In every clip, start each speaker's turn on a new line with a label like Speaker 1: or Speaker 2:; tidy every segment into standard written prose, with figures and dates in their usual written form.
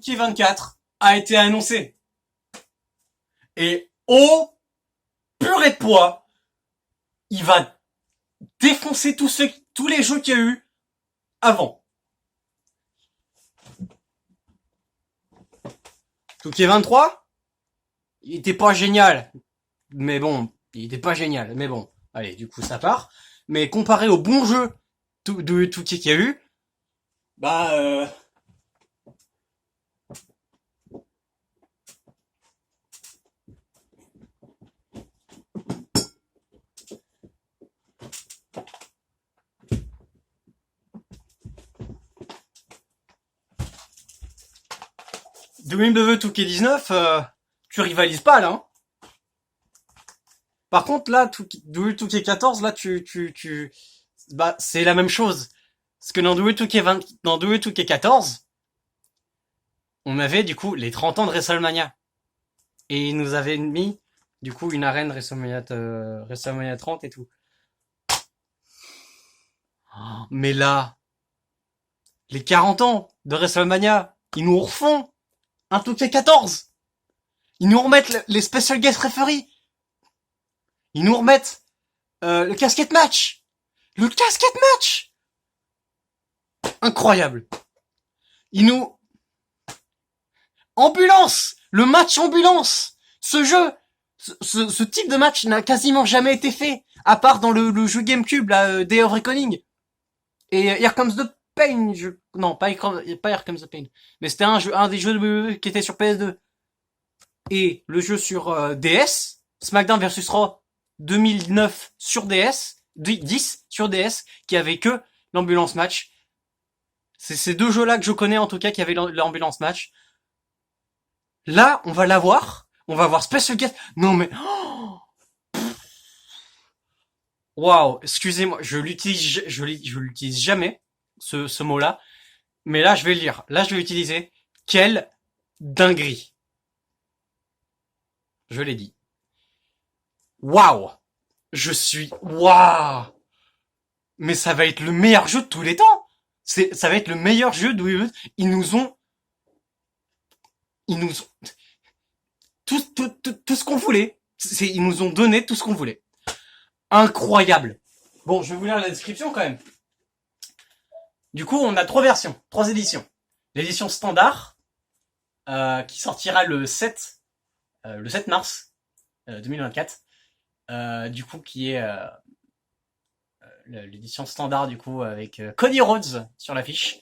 Speaker 1: Qui 24 a été annoncé. Et au purée de poids, il va défoncer tous les jeux qu'il y a eu avant. Touquet 23, il était pas génial. Mais bon, il était pas génial. Mais bon, allez, du coup, ça part. Mais comparé au bon jeu de Touquet qu'il y a eu, bah, 2002 Touquet 19, tu rivalises pas, là, hein. Par contre, là, Touquet 14, là, bah, c'est la même chose. Parce que dans Touquet 14, on avait, du coup, les 30 ans de WrestleMania. Et ils nous avaient mis, du coup, une arène WrestleMania 30 et tout. Mais là, les 40 ans de WrestleMania, ils nous refont un Touquet 14. Ils nous remettent les special guest referees. Ils nous remettent le casquette match. Le casquette match. Incroyable. Ils nous... Ambulance. Le match ambulance. Ce jeu, ce type de match n'a quasiment jamais été fait. À part dans le jeu GameCube, là, Day of Reckoning. Et Here Comes the Pain. Non, pas Here Comes the Pain. Mais c'était un des jeux qui était sur PS2. Et le jeu sur DS, SmackDown vs Raw 2009 sur DS, 10 sur DS, qui avait que l'ambulance match. C'est ces deux jeux-là que je connais en tout cas qui avaient l'ambulance match. Là, on va l'avoir. On va voir Special Guest. Non mais... Waouh, excusez-moi, je l'utilise jamais, ce mot-là. Mais là, je vais le lire. Là, je vais l'utiliser. Quelle dinguerie. Je l'ai dit. Waouh. Waouh. Mais ça va être le meilleur jeu de tous les temps. Ça va être le meilleur jeu de WWE. Ils nous ont tout ce qu'on voulait. Ils nous ont donné tout ce qu'on voulait. Incroyable. Bon, je vais vous lire la description quand même. Du coup, on a 3 versions, 3 éditions. L'édition standard, qui sortira le 7 mars 2024. Du coup, qui est l'édition standard, du coup, avec Cody Rhodes sur l'affiche.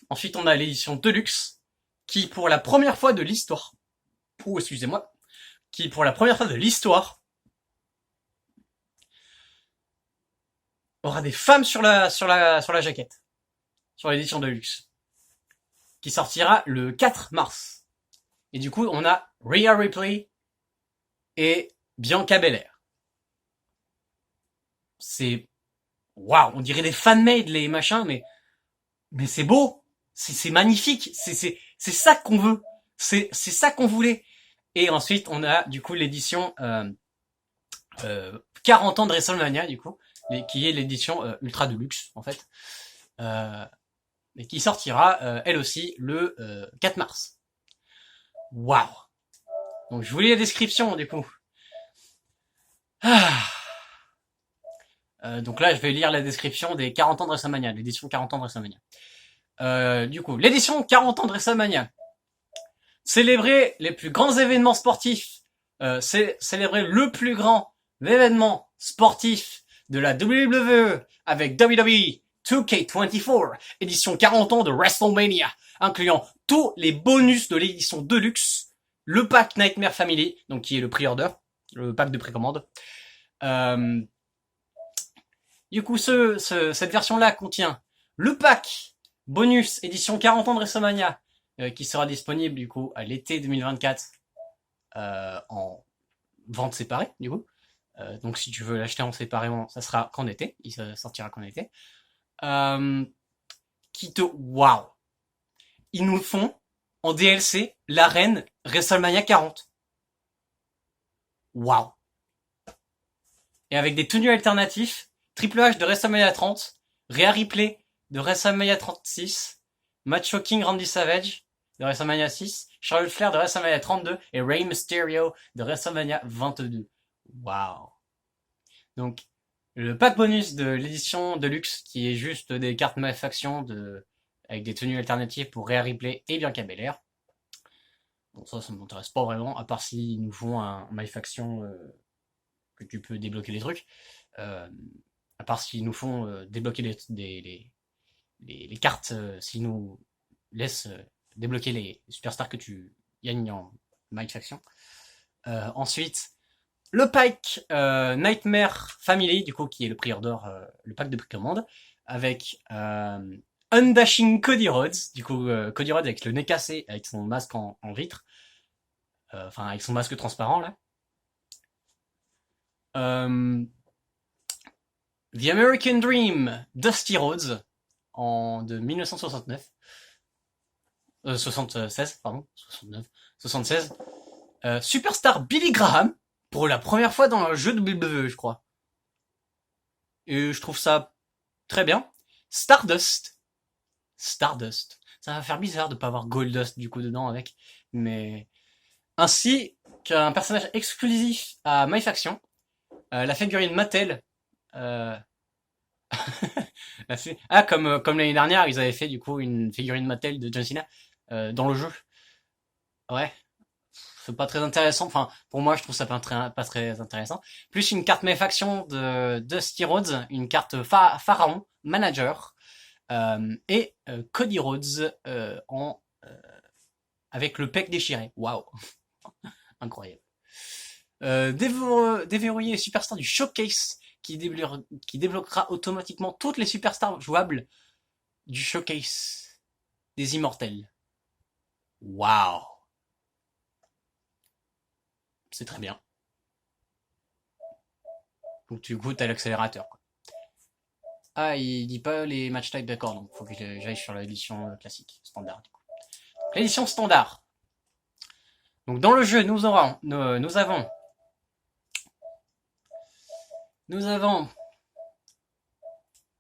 Speaker 1: Ensuite, on a l'édition Deluxe, qui pour la première fois de l'histoire, qui pour la première fois de l'histoire, aura des femmes sur la jaquette, sur l'édition Deluxe, qui sortira le 4 mars. Et du coup, on a Rhea Ripley et Bianca Belair. C'est waouh, on dirait des fan-made les machins, mais c'est beau, c'est magnifique, c'est ça qu'on veut, c'est ça qu'on voulait. Et ensuite, on a du coup l'édition 40 ans de WrestleMania, du coup, qui est l'édition ultra deluxe en fait, et qui sortira elle aussi le 4 mars. Waouh. Donc je vous lis la description du coup. Donc là, je vais lire la description des 40 ans de WrestleMania, l'édition 40 ans de WrestleMania. Du coup, l'édition 40 ans de WrestleMania. Célébrer les plus grands événements sportifs. Célébrer le plus grand événement sportif de la WWE avec WWE 2K24, édition 40 ans de WrestleMania, incluant tous les bonus de l'édition Deluxe, le pack Nightmare Family, donc qui est le pre-order, le pack de précommande. Du coup, cette version-là contient le pack bonus édition 40 ans de WrestleMania, qui sera disponible du coup à l'été 2024 en vente séparée du coup. Donc si tu veux l'acheter en séparément, ça sera qu'en été, il sortira qu'en été. Waouh, ils nous font en DLC l'arène WrestleMania 40. Waouh. Et avec des tenues alternatifs, Triple H de WrestleMania 30, Rhea Ripley de WrestleMania 36, Macho King Randy Savage de WrestleMania 6, Charlotte Flair de WrestleMania 32 et Rey Mysterio de WrestleMania 22. Waouh. Donc, le pack bonus de l'édition Deluxe, qui est juste des cartes faction avec des tenues alternatives pour Rhea Ripley et Bianca Belair. Bon, ça ne m'intéresse pas vraiment, à part s'ils nous font un faction que tu peux débloquer les trucs. À part s'ils nous font débloquer les cartes, s'ils nous laissent débloquer les superstars que tu gagnes en faction. Ensuite, le pack Nightmare Family, du coup, qui est le pre-order, le pack de précommande, avec Undashing Cody Rhodes, du coup, Cody Rhodes avec le nez cassé, avec son masque en vitre, enfin, avec son masque transparent, là. The American Dream, Dusty Rhodes, de 1969. 76, pardon, 69, 76. Superstar Billy Graham, pour la première fois dans un jeu de WWE, je crois. Et je trouve ça très bien. Stardust. Ça va faire bizarre de pas avoir Goldust, du coup, dedans avec. Mais, ainsi qu'un personnage exclusif à MyFaction. La figurine Mattel, comme l'année dernière, ils avaient fait du coup une figurine Mattel de John Cena dans le jeu. Ouais, c'est pas très intéressant. Enfin, pour moi, je trouve ça pas très intéressant. Plus une carte méfaction de Dusty Rhodes, une carte Pharaon Manager et Cody Rhodes avec le pec déchiré. Waouh, incroyable. Déverrouiller les superstars du showcase qui débloquera automatiquement toutes les superstars jouables du showcase des immortels. Waouh. C'est très bien. Donc tu goûtes à l'accélérateur. Ah, il dit pas les match type, d'accord, donc faut que j'aille sur l'édition classique, standard. L'édition standard. Donc dans le jeu, nous avons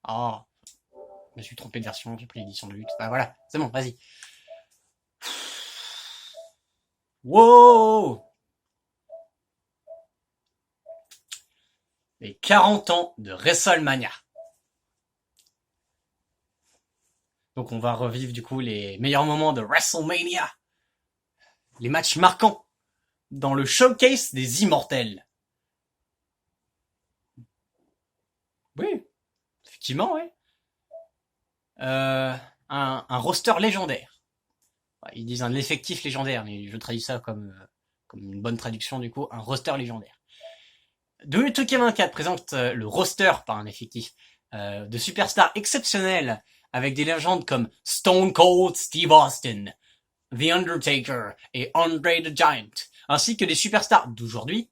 Speaker 1: oh, je me suis trompé de version, j'ai pris l'édition de luxe. Ah voilà, c'est bon, vas-y. Wow! Les 40 ans de WrestleMania. Donc on va revivre du coup les meilleurs moments de WrestleMania. Les matchs marquants dans le showcase des immortels. Oui, effectivement, oui. Un roster légendaire. Ils disent un effectif légendaire, mais je traduis ça comme une bonne traduction du coup, un roster légendaire. WWE2K24 présente le roster par un effectif de superstars exceptionnels avec des légendes comme Stone Cold Steve Austin, The Undertaker et Andre the Giant, ainsi que des superstars d'aujourd'hui,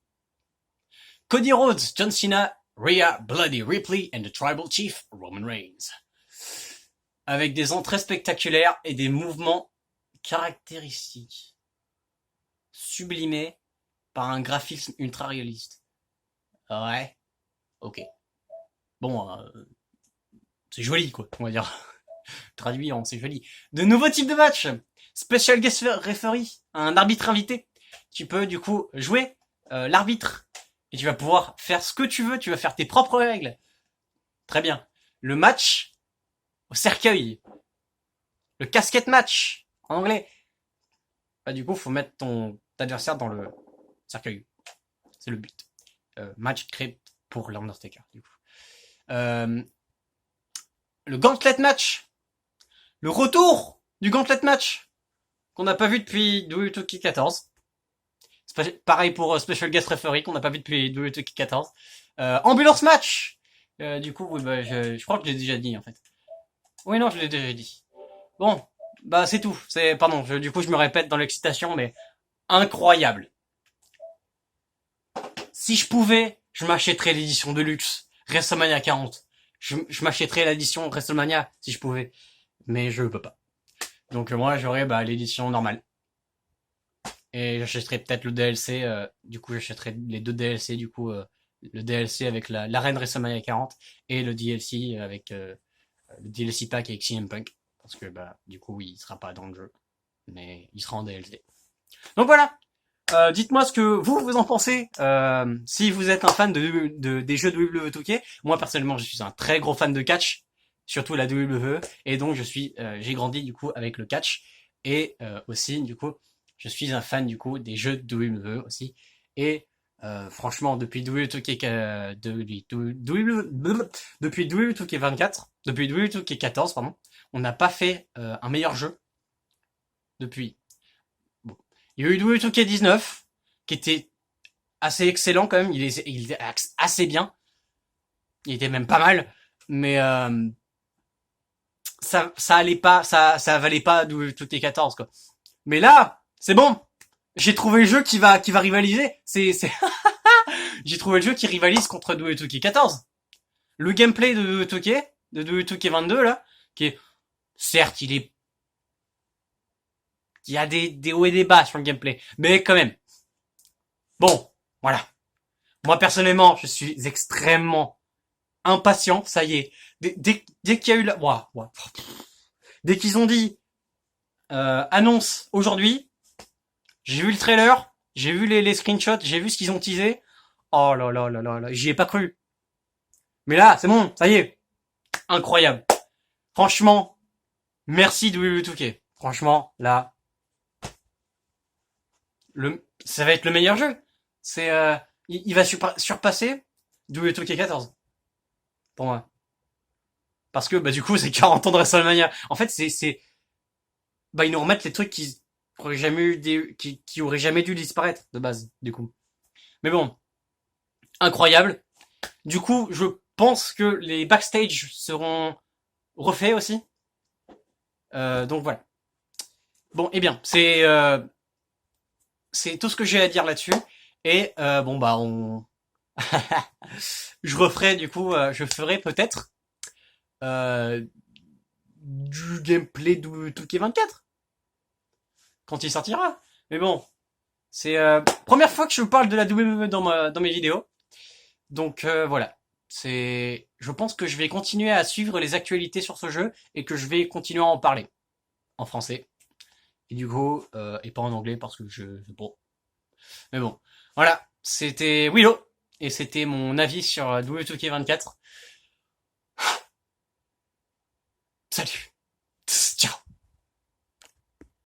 Speaker 1: Cody Rhodes, John Cena, Rhea, Bloody Ripley and the Tribal Chief Roman Reigns. Avec des entrées spectaculaires et des mouvements caractéristiques, sublimés par un graphisme ultra réaliste. Ouais, ok. Bon, c'est joli quoi, on va dire. Traduit en c'est joli. De nouveaux types de matchs. Special guest referee, un arbitre invité. Tu peux du coup jouer l'arbitre et tu vas pouvoir faire ce que tu veux. Tu vas faire tes propres règles. Très bien. Le match au cercueil. Le casquette match en anglais. Bah, du coup, faut mettre ton adversaire dans le cercueil. C'est le but. Match créé pour l'Undertaker. Du coup. Le gauntlet match. Le retour du gauntlet match qu'on n'a pas vu depuis WWE 14. Pareil pour Special Guest Referee qu'on n'a pas vu depuis WWE 14. Ambulance match. Du coup, oui, bah, je crois que je l'ai déjà dit en fait. Oui, non, je l'ai déjà dit. Bon, bah c'est tout. Pardon, du coup je me répète dans l'excitation, mais incroyable. Si je pouvais, je m'achèterais l'édition de luxe WrestleMania 40. Je m'achèterais l'édition WrestleMania si je pouvais, mais je peux pas. Donc moi j'aurais l'édition normale. Et j'achèterais peut-être le DLC. Du coup j'achèterais les deux DLC. Du coup le DLC avec l'arène WrestleMania 40 et le DLC avec le DLC pack avec CM Punk. parce que bah du coup il sera pas dans le jeu, mais il sera en DLC. Donc voilà. Dites-moi ce que vous en pensez. Si vous êtes un fan des jeux de WWE 2K, moi personnellement je suis un très gros fan de catch, surtout la WWE, et donc j'ai grandi du coup avec le catch, et aussi du coup je suis un fan du coup des jeux de WWE aussi, et franchement depuis depuis WWE 2K24, depuis WWE 2K14 pardon, on n'a pas fait un meilleur jeu depuis. Bon. Il y a eu Double 2K19, qui était assez excellent quand même. Il était assez bien. Il était même pas mal. Mais ça allait pas, ça valait pas Double 2K14 quoi. Mais là, c'est bon. J'ai trouvé le jeu qui va rivaliser. J'ai trouvé le jeu qui rivalise contre Double 2K14. Le gameplay de Double 2K, de Double 2K22 là, qui est, certes, il y a des hauts et des bas sur le gameplay, mais quand même. Bon, voilà. Moi personnellement, je suis extrêmement impatient. Ça y est, dès qu'il y a eu dès qu'ils ont dit annonce aujourd'hui, j'ai vu le trailer, j'ai vu les screenshots, j'ai vu ce qu'ils ont teasé. Oh là là là là là, j'y ai pas cru. Mais là, c'est bon, ça y est, incroyable. Franchement, merci WWE 2K. Franchement, là, ça va être le meilleur jeu. C'est il va surpasser WWE 2K14 pour moi. Parce que, bah, du coup, c'est 40 ans de WrestleMania. En fait, bah, ils nous remettent les trucs qui auraient jamais dû disparaître, de base, du coup. Mais bon. Incroyable. Du coup, je pense que les backstage seront refaits aussi. Donc voilà. Bon, eh bien, c'est tout ce que j'ai à dire là-dessus. Et, bon, bah, je referai, du coup, je ferai peut-être, euh, du gameplay de 2K24 quand il sortira. Mais bon, c'est première fois que je parle de la WWE dans mes vidéos. Donc voilà. Je pense que je vais continuer à suivre les actualités sur ce jeu et que je vais continuer à en parler en français. Et du coup, et pas en anglais parce que bon. Mais bon, voilà. C'était Willow et c'était mon avis sur WWE 2K24. Salut.